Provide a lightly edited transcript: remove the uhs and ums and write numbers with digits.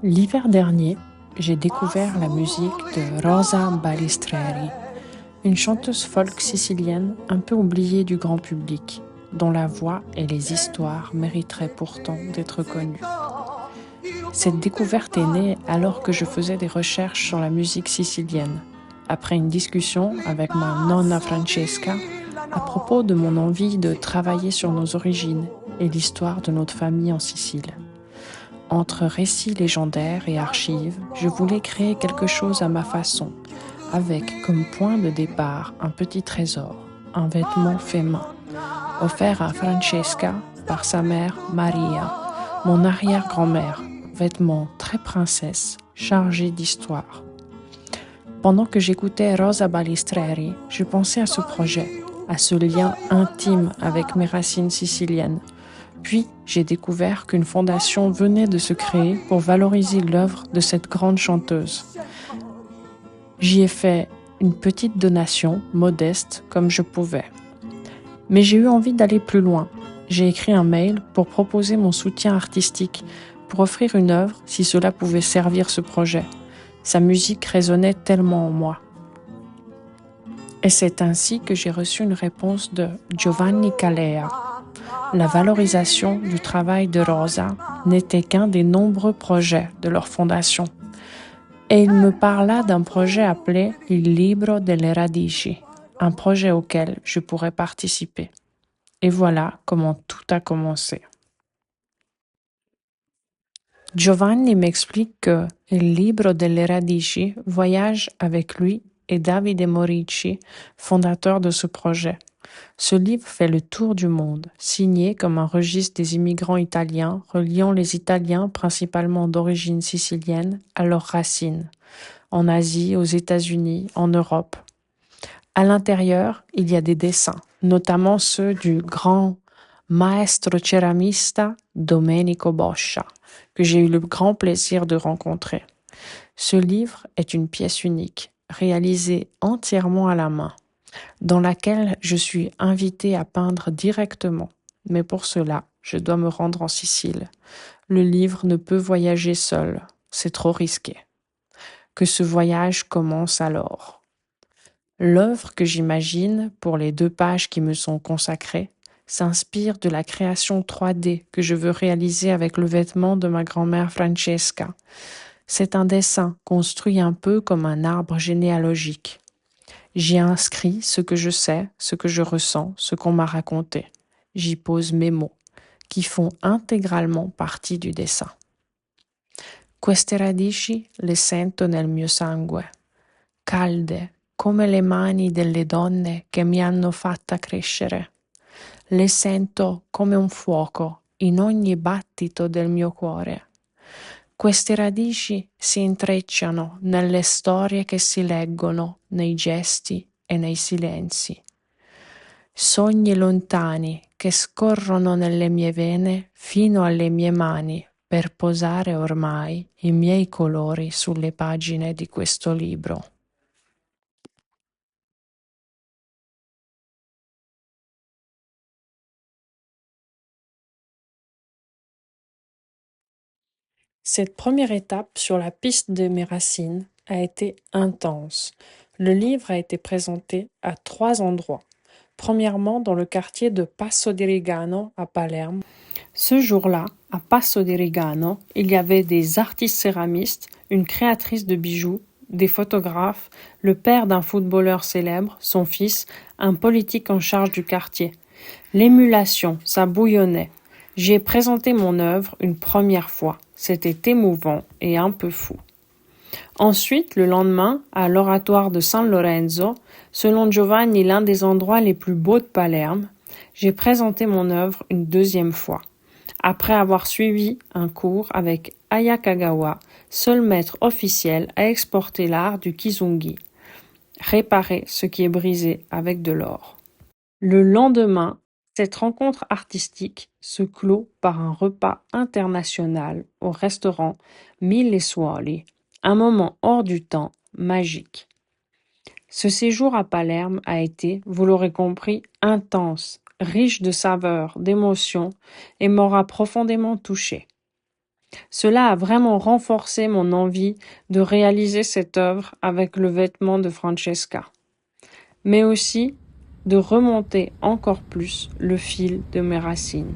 L'hiver dernier, j'ai découvert la musique de Rosa Balistreri, une chanteuse folk sicilienne un peu oubliée du grand public, dont la voix et les histoires mériteraient pourtant d'être connues. Cette découverte est née alors que je faisais des recherches sur la musique sicilienne, après une discussion avec ma nonna Francesca à propos de mon envie de travailler sur nos origines et l'histoire de notre famille en Sicile. Entre récits légendaires et archives, je voulais créer quelque chose à ma façon, avec comme point de départ un petit trésor, un vêtement fait main, offert à Francesca par sa mère Maria, mon arrière-grand-mère, vêtement très princesse, chargé d'histoire. Pendant que j'écoutais Rosa Balistreri, je pensais à ce projet, à ce lien intime avec mes racines siciliennes. Puis, j'ai découvert qu'une fondation venait de se créer pour valoriser l'œuvre de cette grande chanteuse. J'y ai fait une petite donation, modeste, comme je pouvais. Mais j'ai eu envie d'aller plus loin. J'ai écrit un mail pour proposer mon soutien artistique, pour offrir une œuvre si cela pouvait servir ce projet. Sa musique résonnait tellement en moi. Et c'est ainsi que j'ai reçu une réponse de Giovanni Calea. La valorisation du travail de Rosa n'était qu'un des nombreux projets de leur fondation. Et il me parla d'un projet appelé Il Libro delle Radici, un projet auquel je pourrais participer. Et voilà comment tout a commencé. Giovanni m'explique que Il Libro delle Radici voyage avec lui et Davide Morici, fondateur de ce projet. Ce livre fait le tour du monde, signé comme un registre des immigrants italiens reliant les Italiens principalement d'origine sicilienne à leurs racines, en Asie, aux États-Unis, en Europe. À l'intérieur, il y a des dessins, notamment ceux du grand maestro ceramista Domenico Boscia, que j'ai eu le grand plaisir de rencontrer. Ce livre est une pièce unique, réalisée entièrement à la main, dans laquelle je suis invitée à peindre directement. Mais pour cela, je dois me rendre en Sicile. Le livre ne peut voyager seul, c'est trop risqué. Que ce voyage commence alors. L'œuvre que j'imagine, pour les 2 pages qui me sont consacrées, s'inspire de la création 3D que je veux réaliser avec le vêtement de ma grand-mère Francesca. C'est un dessin construit un peu comme un arbre généalogique. J'y inscris ce que je sais, ce que je ressens, ce qu'on m'a raconté. J'y pose mes mots, qui font intégralement partie du dessin. Queste radici le sento nel mio sangue, calde come le mani delle donne che mi hanno fatta crescere. Le sento come un fuoco in ogni battito del mio cuore. Queste radici si intrecciano nelle storie che si leggono nei gesti e nei silenzi. Sogni lontani che scorrono nelle mie vene fino alle mie mani per posare ormai i miei colori sulle pagine di questo libro. Cette première étape sur la piste de mes racines a été intense. Le livre a été présenté à 3 endroits. Premièrement, dans le quartier de Passo di Rigano à Palerme. Ce jour-là, à Passo di Rigano, il y avait des artistes céramistes, une créatrice de bijoux, des photographes, le père d'un footballeur célèbre, son fils, un politique en charge du quartier. L'émulation, ça bouillonnait. J'ai présenté mon œuvre une première fois. C'était émouvant et un peu fou. Ensuite, le lendemain, à l'oratoire de San Lorenzo, selon Giovanni l'un des endroits les plus beaux de Palerme, j'ai présenté mon œuvre une 2e fois, après avoir suivi un cours avec Aya Kagawa, seul maître officiel à exporter l'art du kizungi, réparer ce qui est brisé avec de l'or. Le lendemain, cette rencontre artistique se clôt par un repas international au restaurant Mille Suoli, un moment hors du temps, magique. Ce séjour à Palerme a été, vous l'aurez compris, intense, riche de saveurs, d'émotions et m'aura profondément touché. Cela a vraiment renforcé mon envie de réaliser cette œuvre avec le vêtement de Francesca, mais aussi de remonter encore plus le fil de mes racines.